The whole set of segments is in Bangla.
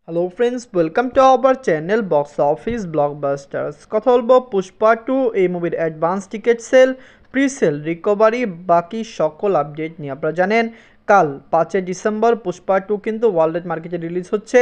Hello friends, welcome to our channel box office blockbusters. কথা বলবো পুষ্পা টু এই মুভির advance ticket sale, pre sale, recovery, বাকি সকল আপডেট নিয়ে। আপনারা জানেন কাল 5 ডিসেম্বর পুষ্পা টু কিন্তু ওয়ার্ল্ড মার্কেটে রিলিজ হচ্ছে।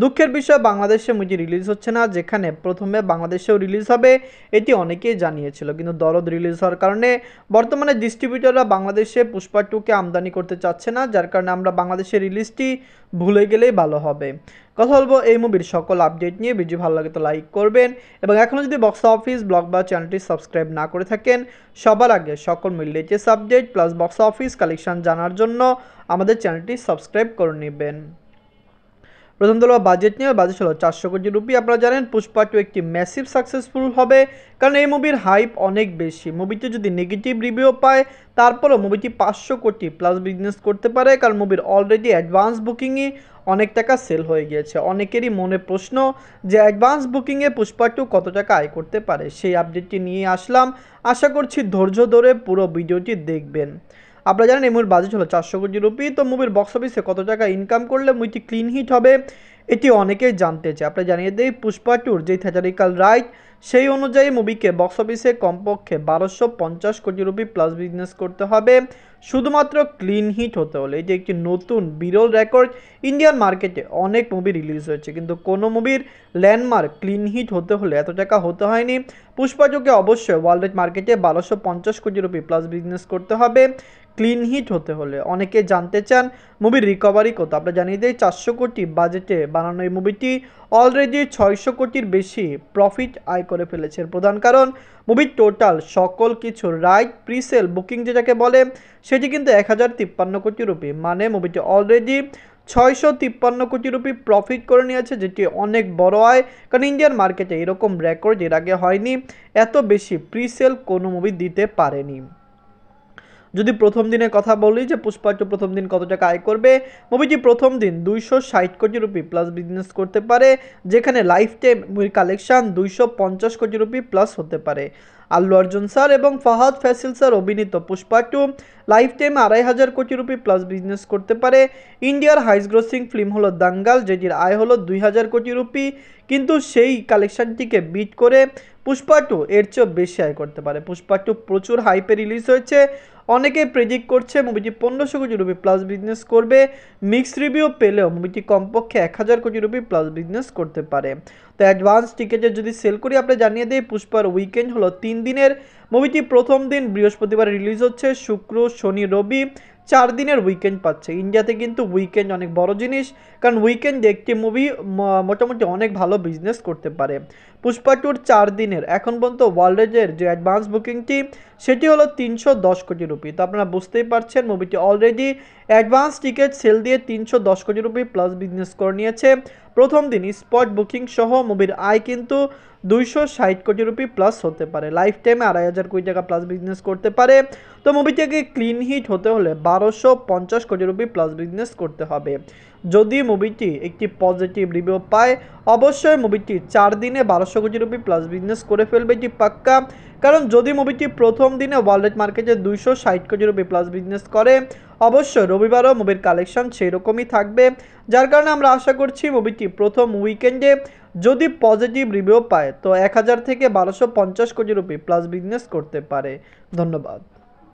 দুঃখের বিষয় বাংলাদেশে মুভি রিলিজ হচ্ছে না, যেখানে প্রথমে বাংলাদেশেও রিলিজ হবে এটি অনেকেই জানিয়েছিল, কিন্তু দরদ রিলিজ হওয়ার কারণে বর্তমানে ডিস্ট্রিবিউটররা বাংলাদেশে পুষ্পা টুকে আমদানি করতে চাচ্ছে না, যার কারণে আমরা বাংলাদেশের রিলিজটি ভুলে গেলেই ভালো হবে। কথা বলবো এই মুভির সকল আপডেট নিয়ে। ভিডিও ভালো লাগে তো লাইক করবেন, এবং এখনও যদি বক্স অফিস ব্লগ বা চ্যানেলটি সাবস্ক্রাইব না করে থাকেন, সবার আগে সকল latest update plus box office collection জানার জন্য আমাদের চ্যানেলটি সাবস্ক্রাইব করে নেবেন। প্রথম হলো বাজেট নিয়ে। বাজেট হলো 400 কোটি রুপি। আপনারা জানেন পুষ্পা টু একটি ম্যাসিভ সাকসেসফুল হবে, কারণ এই মুভির হাইপ অনেক বেশি। মুভিটি যদি নেগেটিভ রিভিউ পায়, তারপরও মুভিটি 500 কোটি প্লাস বিজনেস করতে পারে, কারণ মুভির অলরেডি অ্যাডভান্স বুকিংই অনেক টাকা সেল হয়ে গিয়েছে। অনেকেরই মনে প্রশ্ন যে অ্যাডভান্স বুকিংয়ে পুষ্পা টু কত টাকা আয় করতে পারে, সেই আপডেটটি নিয়ে আসলাম। আশা করছি ধৈর্য ধরে পুরো ভিডিওটি দেখবেন। আপনারা জানেন এই মুভির বাজেট হলো 400 কোটি রুপি। তো মুভির বক্স অফিসে কত টাকা ইনকাম করলে মুভিটি ক্লিন হিট হবে, এটি অনেকেই জানতে চায়। আপনারা জানিয়ে দেই পুষ্পা টুর যে থিয়েটারিক্যাল রাইট, সেই অনুযায়ী মুভিকে বক্স অফিসে কমপক্ষে 1250 কোটি রুপি প্লাস বিজনেস করতে হবে শুধুমাত্র ক্লিন হিট হতে হলে। এটি একটি নতুন বিরল রেকর্ড। ইন্ডিয়ান মার্কেটে অনেক মুভি রিলিজ হয়েছে, কিন্তু কোনো মুভির ল্যান্ডমার্ক ক্লিন হিট হতে হলে এত টাকা হতে হয়নি। পুষ্পা টুকে অবশ্যই ওয়ার্ল্ড মার্কেটে 1250 কোটি রুপি প্লাস বিজনেস করতে হবে ক্লিন হিট হতে হলে। অনেকে জানতে চান মুভির রিকভারি কত। আমরা জানিয়ে দিই 400 কোটি বাজেটে বানানো এই মুভিটি অলরেডি 600 কোটির বেশি প্রফিট আয় করে ফেলেছে। প্রধান কারণ মুভির টোটাল সকল কিছু রাইট, প্রিসেল, বুকিং যেটাকে বলে, সেটি কিন্তু 1053 কোটি রুপি। মানে মুভিটি অলরেডি 653 কোটি রুপি প্রফিট করে নিয়েছে, যেটি অনেক বড় আয়, কারণ ইন্ডিয়ান মার্কেটে এরকম রেকর্ড এর আগে হয়নি। এত বেশি প্রিসেল কোনো মুভি দিতে পারেনি। যদি প্রথম দিনের কথা বলি যে পুষ্পা টু প্রথম দিন কত টাকা আয় করবে, মুভিটি প্রথম দিন 260 কোটি রুপি প্লাস বিজনেস করতে পারে, যেখানে লাইফ টাইম মুভির কালেকশন 250 কোটি রুপি প্লাস হতে পারে। আল্লু অর্জুন স্যার এবং ফাহাদ ফ্যাসিল স্যার অভিনীত পুষ্পা টু লাইফ টাইম 2500 কোটি রুপি প্লাস বিজনেস করতে পারে। ইন্ডিয়ার হাইস্ট গ্রসিং ফিল্ম হলো দাঙ্গাল, যেটির আয় হলো 2000 কোটি রুপি, কিন্তু সেই কালেকশনটিকে বিট করে পুষ্পা টু এর চেয়েও বেশি আয় করতে পারে। পুষ্পা টু প্রচুর হাইপে রিলিজ হয়েছে, অনেকে প্রেডিক্ট করছে মুভিটি 1500 কোটি রুপি প্লাস বিজনেস করবে। মিক্সড রিভিউ পেলেও মুভিটি কমপক্ষে 1000 কোটি রুপি প্লাস বিজনেস করতে পারে। তো অ্যাডভান্স টিকেটের যদি সেল করি, আমরা জানিয়ে দিই পুষ্পার উইকেন্ড হলো 3 দিনের। মুভিটি প্রথম দিন বৃহস্পতিবার রিলিজ হচ্ছে, শুক্র, শনি, রবি 4 দিনের উইকেন্ড পাচ্ছে। ইন্ডিয়াতে কিন্তু উইকেন্ড অনেক বড় জিনিস, কারণ উইকেন্ডে একটি মুভি মোটামুটি অনেক ভালো বিজনেস করতে পারে। পুষ্পা টুর 4 দিনের এখন পর্যন্ত ওয়ার্ল্ডের যে অ্যাডভান্স বুকিংটি, সেটি হলো 310 কোটি রুপি। তো আপনারা বুঝতেই পারছেন মুভিটি অলরেডি অ্যাডভান্স টিকিট সেল দিয়ে 310 কোটি রুপি প্লাস বিজনেস করে নিয়েছে প্রথম দিন। স্পট বুকিং সহ মুভির আয় কিন্তু 260 কোটি রুপি প্লাস হতে পারে। লাইফ টাইমে 2500 কোটি টাকা প্লাস বিজনেস করতে পারে। তো মুভিটাকে ক্লিন হিট হতে হলে 1250 কোটি রুপি প্লাস বিজনেস করতে হবে। যদি মুভিটি একটি পজিটিভ রিভিউ পায়, অবশ্যই মুভিটি 4 দিনে 1200 কোটি রুপি প্লাস বিজনেস করে ফেলবে, এটি পাক্কা। কারণ যদি মুভিটি প্রথম দিনে ওয়ার্ল্ড মার্কেটে 260 কোটি রুপি প্লাস বিজনেস করে, অবশ্যই রবিবারও মুভির কালেকশন সেই রকমই থাকবে। যার কারণে আমরা আশা করছি মুভিটি প্রথম উইকেন্ডে যদি পজিটিভ রিভিউ পায়, তো 1000 থেকে 1250 কোটি রুপি প্লাস বিজনেস করতে পারে। ধন্যবাদ।